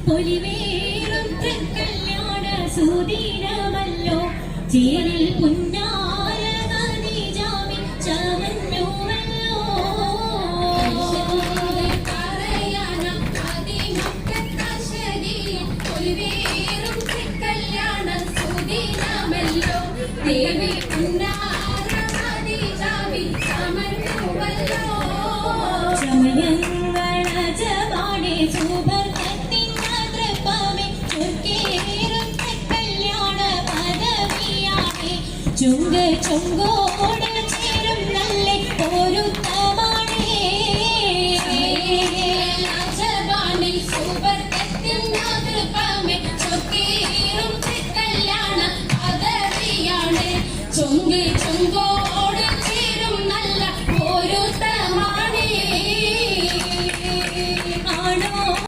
പൊലിവേറും കല്യാണ സുദിനമല്ലോ ചേരിൽ പുന്നാര ഖദീജാവിൻ ചമഞ്ഞുവല്ലോ പറയാനം ആദിമക്കത്തശരി പൊലിവേറും കല്യാണ സുദിനമല്ലോ ദേവി പുന്നാര ഖദീജാവിൻ ചമഞ്ഞുവല്ലോ ചമയങ്ങളജപാടെ സുബർക്കത്തിൻ മാതൃപ്പമേ ചുങ്കേറും കല്യാണ പദവിയാണേ ചുങ്ക ചുങ്കോ